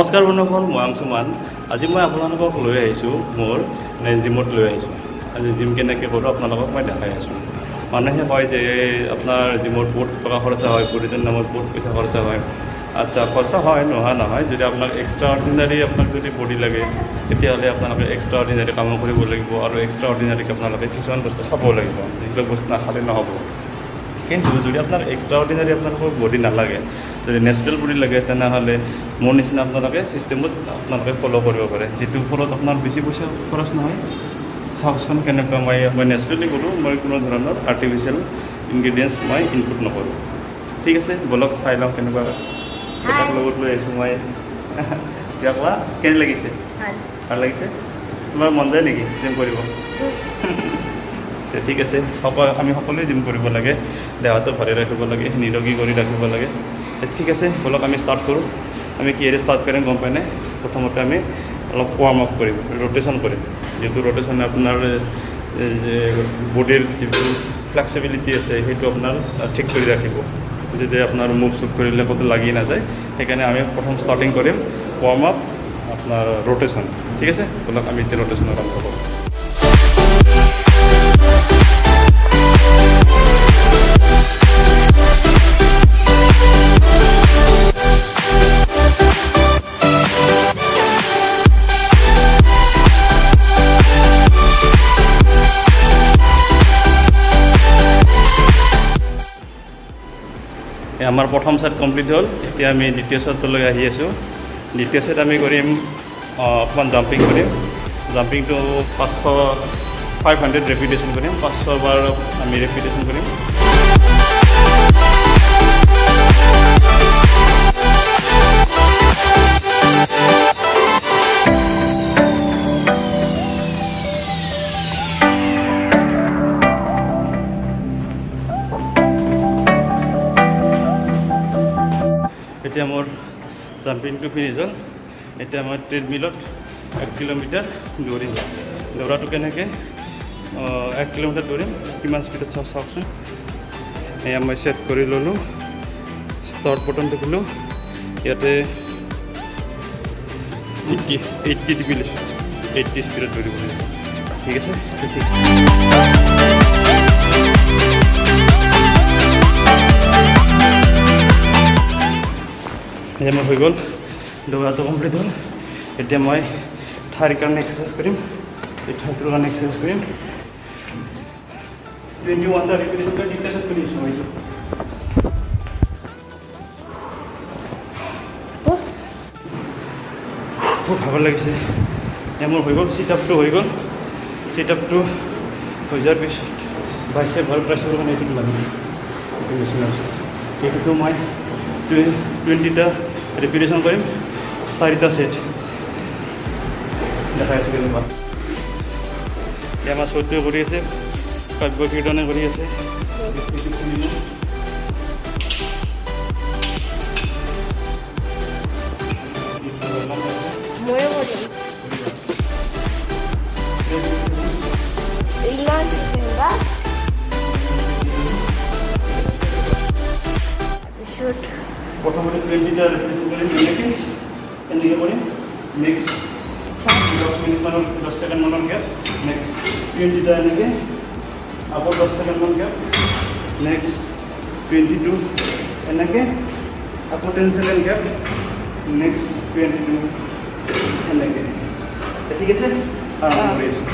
নমস্কাৰ বন্ধুসকল, মই অংশুমান। আজি মই আপোনালোকক লৈ আহিছোঁ মোৰ জিমত লৈ আহিছোঁ। আজি জিম কেনেকৈ কৰোঁ আপোনালোকক মই দেখাই আছোঁ। মানুহে কয় যে আপোনাৰ জিমত বহুত টকা খৰচা হয়, প্ৰতিদিন নামত বহুত পইচা খৰচা হয়। আচ্ছা, খৰচা হয়, নোহোৱা নহয়। যদি আপোনাক এক্সট্ৰা অৰ্ডিনাৰী আপোনাক যদি বডি লাগে, তেতিয়াহ'লে আপোনালোকে এক্সট্ৰা অৰ্ডিনাৰী কাম কৰিব লাগিব আৰু এক্সট্ৰা অৰ্ডিনাৰীকৈ আপোনালোকে কিছুমান বস্তু খাব লাগিব। যিবিলাক বস্তু নাখালে নহ'ব। কিন্তু যদি আপোনাৰ এক্সট্ৰা অৰ্ডিনাৰী আপোনালোকৰ বডি নালাগে, যদি নেচাৰেল বডি লাগে, তেনেহ'লে মোৰ নিচিনা আপোনালোকে ছিষ্টেমত আপোনালোকে ফ'ল' কৰিব পাৰে, যিটো ফলত আপোনাৰ বেছি পইচা খৰচ নহয়। চাওকচোন কেনেকুৱা মই নেচাৰেলি কৰোঁ, মই কোনো ধৰণৰ আৰ্টিফিচিয়েল ইনগ্ৰিডিয়েণ্টছ মই ইনপুট নকৰোঁ। ঠিক আছে, বলক চাই লওঁ কেনেকুৱা লগত লৈ আহিছোঁ মই। কিবা কোৱা, কেনে লাগিছে? ভাল লাগিছে? তোমাৰ মন যায় নেকি জিম কৰিব? ঠিক আছে, আমি সকলোৱে জিম কৰিব লাগে, দেহাটো ভালে ৰাখিব লাগে, নিৰোগী কৰি ৰাখিব লাগে। ঠিক আছে, বলক আমি ষ্টাৰ্ট কৰোঁ। আমি কিহেৰে ষ্টাৰ্ট কৰিম গম পাইনে? প্ৰথমতে আমি অলপ ৱাৰ্ম আপ কৰিম, ৰ'টেশ্যন কৰিম। যিহেতু ৰ'টেশ্যনে আপোনাৰ বডিৰ যিটো ফ্লেক্সিবিলিটি আছে সেইটো আপোনাৰ ঠিক কৰি ৰাখিব, যেতিয়া আপোনাৰ মুভ চুভ কৰিলে ক'তো লাগি নাযায়। সেইকাৰণে আমি প্ৰথম ষ্টাৰ্টিং কৰিম ৱাৰ্ম আপ, আপোনাৰ ৰ'টেশ্যন। ঠিক আছে, বলক আমি এতিয়া ৰ'টেশ্যনৰ কাম কৰোঁ। আমাৰ প্ৰথম ছেট কমপ্লিট হ'ল। এতিয়া আমি দ্বিতীয় ছেটলৈ আহি আছোঁ। দ্বিতীয় ছেট আমি কৰিম অকণমান জাম্পিং কৰিম। জাম্পিংটো 500 ৰেপিটেশ্যন কৰিম, 500 বাৰ আমি ৰেপিটেশ্যন কৰিম। এতিয়া মোৰ জাম্পিংটো ফিনিছ হ'ল। এতিয়া মই ট্ৰেডমিলত 1 কিলোমিটাৰ দৌৰিম। দৌৰাটো কেনেকৈ 1 কিলোমিটাৰ দৌৰিম, কিমান স্পীডত চাওকচোন। এয়া মই ছেট কৰি ল'লোঁ, ষ্টাৰ্ট বটন টিপিলোঁ। ইয়াতে 80 টিপি লৈছোঁ, 80 স্পীডত দৌৰিব লাগিব। ঠিক আছে, ঠিক। এতিয়া মোৰ হৈ গ'ল, দৌৰাটো কমপ্লিট হ'ল। এতিয়া মই ঠাইৰ কাৰণে এক্সাৰচাইজ কৰিম, এই ঠাইটোৰ কাৰণে এক্সাৰচাইজ কৰিম। 21টা ৰিপিটেশ্যন কৰি ডিক্টেশ্যন কৰি আছোঁ মই। খুব ভাগৰ লাগিছে। এতিয়া মোৰ হৈ গ'ল, চিট আপটো হৈ গ'ল। চিট আপটো হৈ যোৱাৰ পিছত বাইচেপ আৰু ট্ৰাইচেপৰ কাৰণে এইটো লাগিব, এইটো মেচিন আছে। এইটোতো মই 20টা ৰিপিটেশ্যন কৰিম, 4টা ছেট দেখাই আছোঁ কেনেকুৱা। এতিয়া আমাৰ চৌটোৱে কৰি আছে, কাব্য কীৰ্তনে কৰি আছে। প্ৰথমে 20টা ৰিপিটেশন কৰি, এনেকৈ কৰিম। নেক্সট 10 মিনিট মানৰ 10 ছেকেণ্ড মানৰ গ্যাপ। নেক্সট 20টা এনেকৈ, আকৌ 10 ছেকেণ্ড মান গ্যাপ। নেক্সট 22 এনেকৈ, আকৌ 10 ছেকেণ্ড গ্যাপ। নেক্সট 22 এনেকৈ। ঠিক আছে, আৰম্ভ কৰি আছোঁ।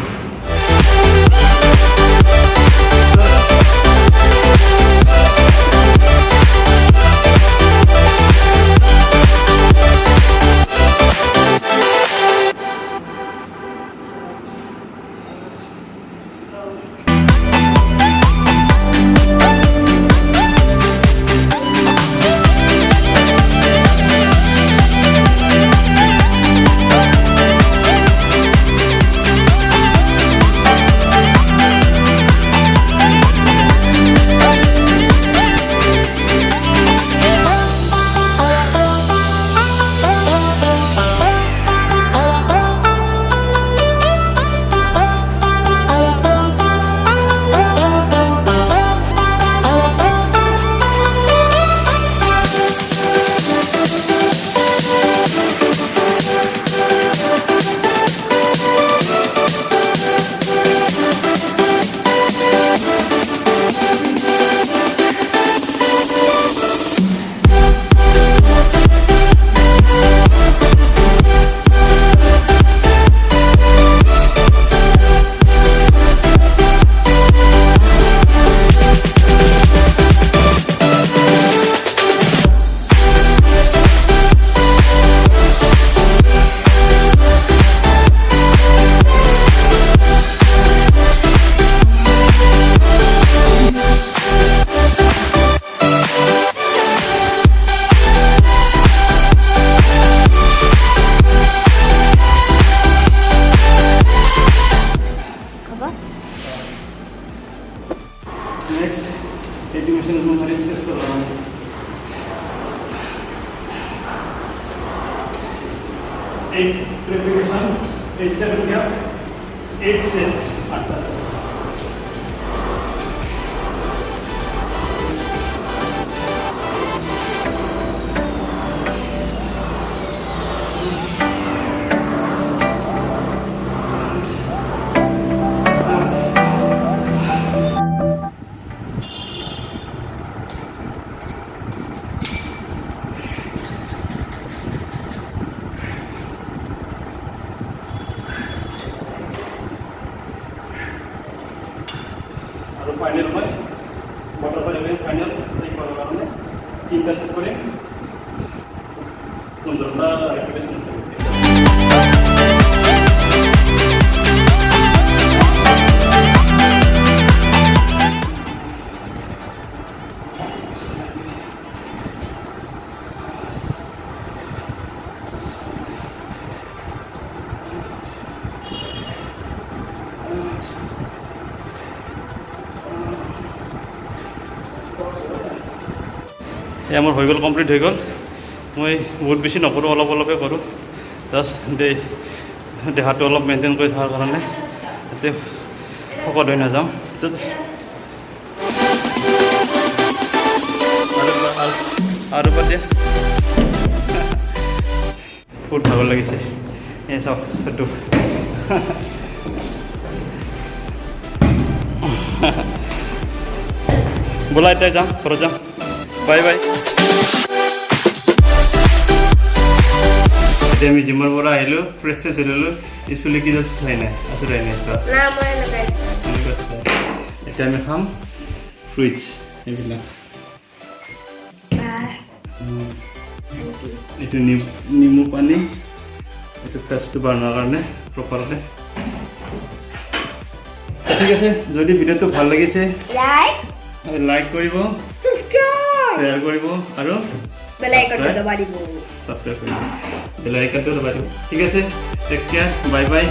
8 repetition, 8 7 क्या 8 से 8 तक फाइनल में बटरफ्लाई फाइनल तीन सेट कर 15টা रेपिटेशन আমার হয়ে গেল কমপ্লিট হয়ে গেল মই বহুত বেশি নকৰোঁ অলপ অলপে কৰোঁ জাষ্ট দেহাটো অলপ মেইনটেইন কৰি থকাৰ কাৰণে যাতে শকত হৈ নাযাওঁ আৰু বাদ দিয়া বহুত ভাগৰ লাগিছে এই চাওক চটু ব'লা এতিয়া যাম ঘৰত যাম বাই বাই এতিয়া আমি জিমৰ পৰা আহিলোঁ ফ্ৰেছ হৈ ল'লোঁ চুলি কি যাচ্ছে চাই নাই আচুৰাই নাই এতিয়া আমি খাম ফ্ৰুইটছ এইবিলাক এইটো নেমু পানী এইটো ফেচটো বনোৱাৰ কাৰণে প্ৰপাৰকৈ ঠিক আছে যদি ভিডিঅ'টো ভাল লাগিছে লাইক কৰিব শ্বেয়াৰ কৰিব আৰু বেল আইকনটো দবাই দিব সাবস্ক্ৰাইব কৰিব বেল আইকনটো দবাই দিব ঠিক আছে টেক কেয়াৰ বাই বাই